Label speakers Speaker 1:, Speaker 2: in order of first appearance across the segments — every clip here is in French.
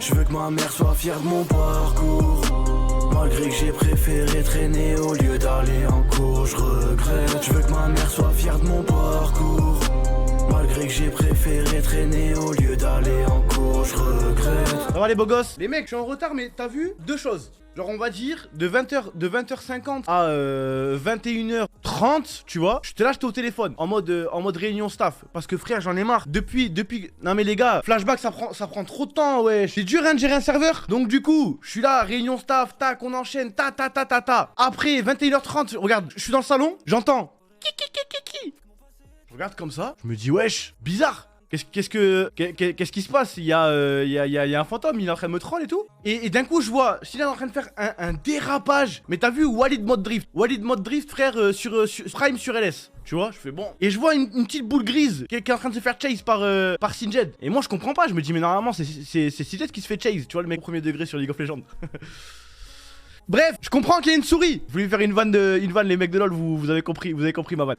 Speaker 1: Je veux que ma mère soit fière de mon parcours. Malgré que j'ai préféré traîner au lieu d'aller en cours, je regrette. Je veux que ma mère soit fière de mon parcours. Malgré que j'ai préféré traîner au lieu d'aller en cours, je regrette.
Speaker 2: Ça va les beaux gosses? Les mecs, je suis en retard, mais t'as vu? Deux choses. Genre on va dire de 20h50 à 21h30, tu vois. J'étais là, j'étais au téléphone en mode réunion staff. Parce que frère, j'en ai marre. Depuis. Non mais les gars, flashback ça prend trop de temps, ouais. C'est dur hein, de gérer un serveur. Donc du coup, je suis là, réunion staff, tac, on enchaîne, ta. Après 21h30, regarde, je suis dans le salon, j'entends. Je regarde comme ça, je me dis wesh, bizarre. Qu'est-ce qui se passe? Il y a un fantôme, il est en train de me troll et tout. Et d'un coup, je vois Sinan est en train de faire un dérapage. Mais t'as vu Walid mode drift? Walid mode drift, frère, sur Prime sur LS. Tu vois, je fais bon. Et je vois une petite boule grise qui est en train de se faire chase par Sinjed. Et moi, je comprends pas. Je me dis, mais normalement, c'est Sinjed qui se fait chase. Tu vois, le mec premier degré sur League of Legends. Bref, je comprends qu'il y a une souris. Je voulais faire une vanne, les mecs de LoL, vous avez compris ma vanne.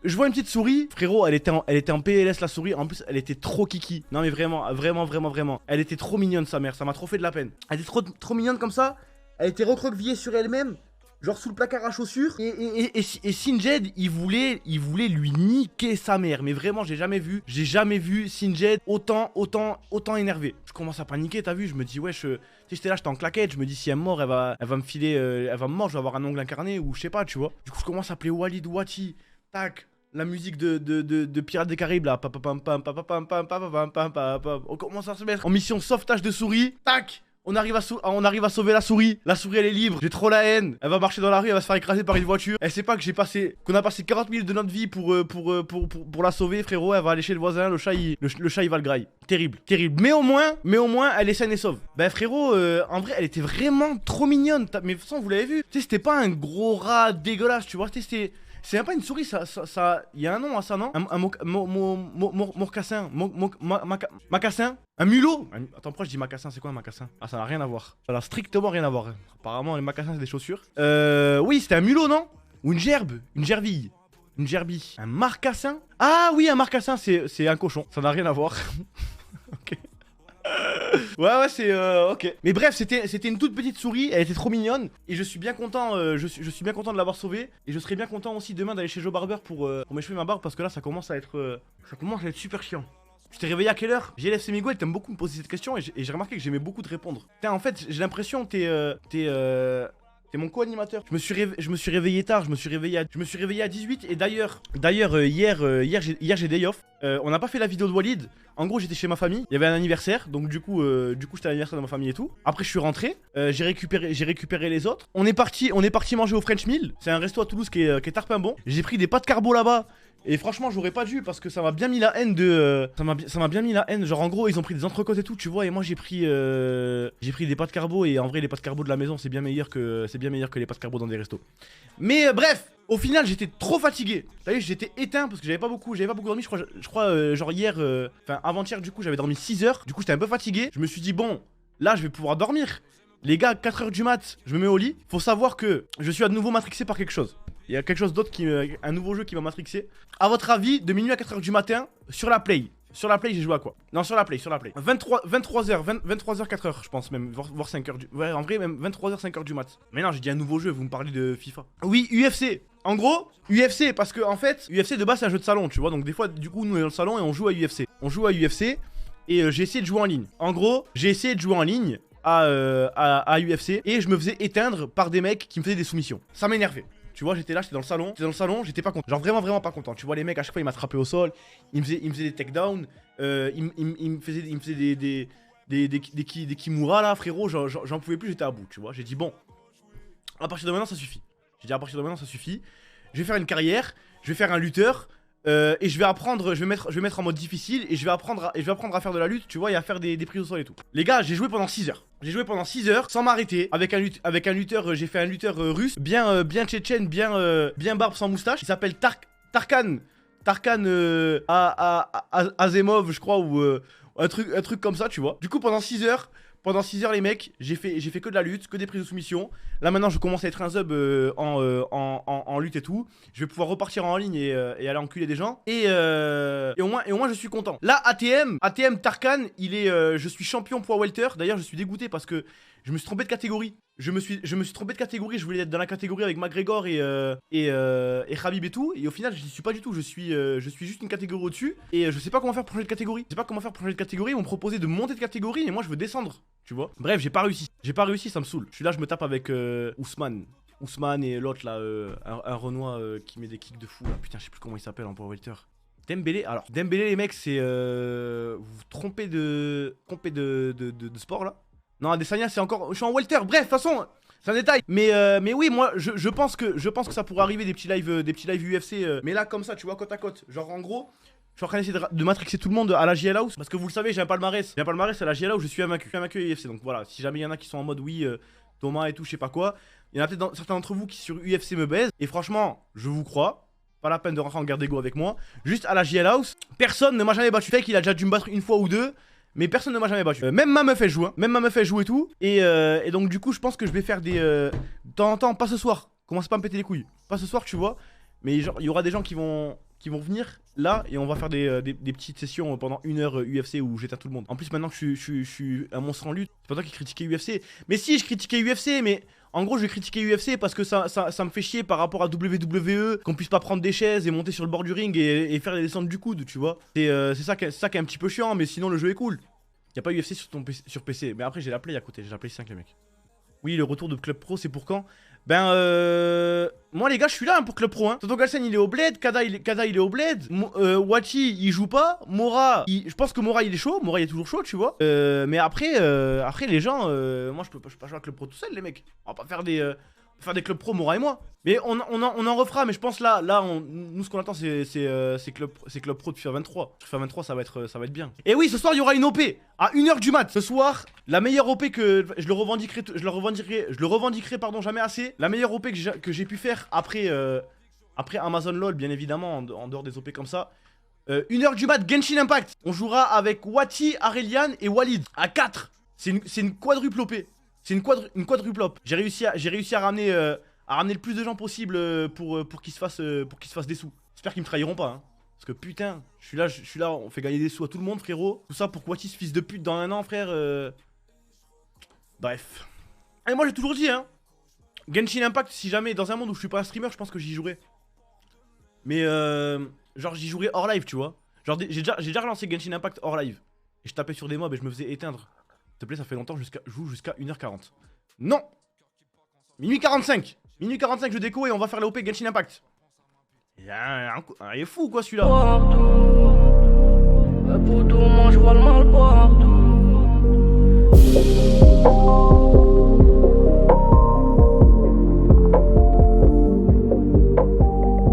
Speaker 2: Je vois une petite souris, frérot, elle était en PLS la souris, en plus elle était trop kiki. Non mais vraiment. Elle était trop mignonne sa mère, ça m'a trop fait de la peine. Elle était trop mignonne comme ça, elle était recroquevillée sur elle-même. Genre sous le placard à chaussures. Et Sinjed, il voulait lui niquer sa mère. Mais vraiment, j'ai jamais vu Sinjed autant énervé. Je commence à paniquer, t'as vu? Je me dis, wesh, j'étais là, j'étais en claquette. Je me dis, si elle me mord, elle va me filer, elle va me mordre, je vais avoir un ongle incarné ou je sais pas, tu vois. Du coup, je commence à appeler Walid Wati. Tac. La musique de Pirates des Caraïbes là. On commence à se mettre en mission sauvetage de souris. Tac. On arrive à sauver la souris. La souris elle est libre. J'ai trop la haine. Elle va marcher dans la rue, elle va se faire écraser par une voiture. Elle sait pas que qu'on a passé 40 minutes de notre vie pour la sauver, frérot. Elle va aller chez le voisin. Le chat il va le graille. Terrible. Mais au moins elle est saine et sauve. Ben frérot, en vrai elle était vraiment trop mignonne. Mais de toute façon vous l'avez vu. Tu sais c'était pas un gros rat dégueulasse, tu vois. C'est même pas une souris, ça. Il y a un nom à ça, non? Un mocassin. Macassin? Un mulot? Attends, pourquoi je dis macassin? C'est quoi un macassin? Ah, ça n'a rien à voir. Ça n'a strictement rien à voir. Apparemment, les macassins, c'est des chaussures. Oui, c'était un mulot, non? Ou une gerbe? Une gerbille? Une gerbille? Un marcassin? Ah oui, un marcassin, c'est un cochon. Ça n'a rien à voir. Ok. Ouais, c'est ok. Mais bref, c'était une toute petite souris, elle était trop mignonne. Et je suis bien content, je suis bien content de l'avoir sauvée. Et je serais bien content aussi demain d'aller chez Joe Barber pour m'échever ma barbe. Parce que là, ça commence à être super chiant. Tu t'es réveillé à quelle heure? GLFC Miguel, t'aimes beaucoup me poser cette question. Et j'ai remarqué que j'aimais beaucoup te répondre. Putain, en fait, j'ai l'impression que t'es mon co-animateur. Je me suis réveillé tard, je me suis réveillé à 18. Et d'ailleurs, hier j'ai day off. On n'a pas fait la vidéo de Walid. En gros, j'étais chez ma famille, il y avait un anniversaire, donc du coup j'étais à l'anniversaire de ma famille et tout. Après, je suis rentré, j'ai récupéré les autres. On est parti manger au French Mill. C'est un resto à Toulouse qui est tarpin bon. J'ai pris des pâtes carbo là-bas. Et franchement, j'aurais pas dû parce que ça m'a bien mis la haine ça m'a bien mis la haine. Genre en gros, ils ont pris des entrecôtes et tout, tu vois. Et moi, j'ai pris des pâtes carbo. Et en vrai, les pâtes carbo de la maison, c'est bien meilleur que les pâtes carbo dans des restos. Mais bref, au final, j'étais trop fatigué. Vous savez, j'étais éteint parce que j'avais pas beaucoup dormi. Je crois genre hier, enfin avant-hier, du coup, j'avais dormi 6 heures. Du coup, j'étais un peu fatigué. Je me suis dit, bon, là, je vais pouvoir dormir. Les gars, 4h du mat, je me mets au lit. Faut savoir que je suis à nouveau matrixé par quelque chose. Il y a quelque chose d'autre un nouveau jeu qui m'a matrixé. A votre avis, de minuit à 4h du matin, sur la Play. Sur la Play, j'ai joué à quoi? Non, sur la Play. 23h, 4h, je pense même, voire 5h ouais, en vrai, même 23h, 5h du mat. Mais non, j'ai dit un nouveau jeu, vous me parlez de FIFA. Oui, UFC. En gros, UFC, parce que en fait, UFC de base, c'est un jeu de salon, tu vois. Donc des fois, du coup, nous, on est dans le salon et on joue à UFC. Et j'ai essayé de jouer en ligne. En gros, j'ai essayé de jouer en ligne à UFC et je me faisais éteindre par des mecs qui me faisaient des soumissions. Ça m'énervait. Tu vois, j'étais dans le salon, j'étais pas content. Genre vraiment pas content. Tu vois, les mecs, à chaque fois, ils m'attrapaient au sol, ils me faisaient des takedowns, ils me faisaient des Kimura là, frérot, j'en pouvais plus, j'étais à bout, tu vois. J'ai dit, bon, à partir de maintenant, ça suffit. Je vais faire une carrière, je vais faire un lutteur. Et je vais mettre en mode difficile et je vais apprendre à faire de la lutte, tu vois, et à faire des prises au sol et tout. Les gars, j'ai joué pendant 6 heures. J'ai joué pendant 6 heures sans m'arrêter avec un lutteur, j'ai fait un lutteur russe, bien tchétchène, bien barbe sans moustache. Il s'appelle Tarkan Azemov, je crois, ou un truc comme ça, tu vois. Du coup, pendant 6 heures, pendant 6 heures les mecs, j'ai fait que de la lutte, que des prises de soumission. Là maintenant je commence à être un sub en lutte et tout. Je vais pouvoir repartir en ligne et aller enculer des gens. Et au moins je suis content. Là ATM Tarkan, je suis champion poids welter. D'ailleurs je suis dégoûté parce que je me suis trompé de catégorie. Je me suis trompé de catégorie, je voulais être dans la catégorie avec McGregor et Khabib et tout. Et au final, je n'y suis pas du tout, je suis juste une catégorie au-dessus. Et je sais pas comment faire pour changer de catégorie. Je sais pas comment faire pour changer de catégorie, ils m'ont proposé de monter de catégorie et moi je veux descendre, tu vois. Bref, j'ai pas réussi. Ça me saoule. Je suis là, je me tape avec Ousmane et l'autre là, un Renoir qui met des kicks de fou là. Putain, je sais plus comment il s'appelle en power welter. Dembélé, alors Dembélé les mecs, c'est vous vous trompez de sport là. Non, Adesanya c'est encore... Je suis en welter, bref, de toute façon, c'est un détail. Mais oui, moi, je pense que ça pourrait arriver des petits lives UFC. Mais là, comme ça, tu vois, côte à côte. Genre, en gros, je suis en train d'essayer de matrixer tout le monde à la JL House. Parce que vous le savez, j'ai un palmarès. J'ai un palmarès à la JL House, je suis invaincu. Je suis invaincu à UFC. Donc voilà, si jamais il y en a qui sont en mode oui, Thomas et tout, je sais pas quoi. Il y en a peut-être certains d'entre vous qui sur UFC me baisent. Et franchement, je vous crois. Pas la peine de rentrer en guerre d'ego avec moi. Juste à la JL House, personne ne m'a jamais battu. Fait qu'il a déjà dû me battre une fois ou deux. Mais personne ne m'a jamais battu. Même ma meuf elle joue, hein. Même ma meuf elle joue et tout. Et donc du coup je pense que je vais faire des... de temps en temps, pas ce soir. Commence pas à me péter les couilles. Pas ce soir tu vois. Mais genre il y aura des gens qui vont venir là. Et on va faire des petites sessions pendant 1 heure UFC où j'éteins tout le monde. En plus maintenant que je suis un monstre en lutte. C'est pas toi qui critiquais UFC. Mais si je critiquais UFC mais... En gros je vais critiquer UFC parce que ça me fait chier par rapport à WWE. Qu'on puisse pas prendre des chaises et monter sur le bord du ring et faire les descentes du coude tu vois. C'est ça qui est un petit peu chiant mais sinon le jeu est cool. Y'a pas UFC sur PC, mais après j'ai la Play à côté, j'ai la Play 5 les mecs. Oui, le retour de Club Pro c'est pour quand? Ben moi les gars je suis là hein, pour Club Pro hein. Toto Galsen il est au bled, Kada il est au bled, Wachi il joue pas, Mora, je pense que Mora il est chaud, Mora il est toujours chaud tu vois. Mais après les gens, moi je peux pas jouer à Club Pro tout seul les mecs. On va pas faire des clubs pro Mora et moi. Mais on en refera mais je pense là nous ce qu'on attend c'est club pro de FIFA 23. FIFA 23 ça va être bien. Et oui ce soir il y aura une OP à 1h du mat. Ce soir la meilleure OP que je le revendiquerai pardon jamais assez. La meilleure OP que j'ai pu faire après Amazon LOL bien évidemment en dehors des OP comme ça. 1h du mat Genshin Impact. On jouera avec Wati, Aurelian et Walid à 4. C'est une quadruple OP. C'est une quadruple op. J'ai réussi à ramener le plus de gens possible pour qu'ils se fassent des sous. J'espère qu'ils me trahiront pas. Hein. Parce que putain, je suis là, on fait gagner des sous à tout le monde, frérot. Tout ça pour Quatis, fils de pute, dans 1 an, frère. Bref. Et moi j'ai toujours dit, hein. Genshin Impact, si jamais dans un monde où je suis pas un streamer, je pense que j'y jouerai. Mais genre j'y jouerai hors live, tu vois. Genre j'ai déjà relancé Genshin Impact hors live. Et je tapais sur des mobs et je me faisais éteindre. S'il te plaît, ça fait longtemps, je joue jusqu'à 1h40. Non. Minuit 45. Minuit 45, je déco et on va faire la OP Genshin Impact. Il est fou quoi celui-là.
Speaker 3: Pour tout, moi je vois le mal partout.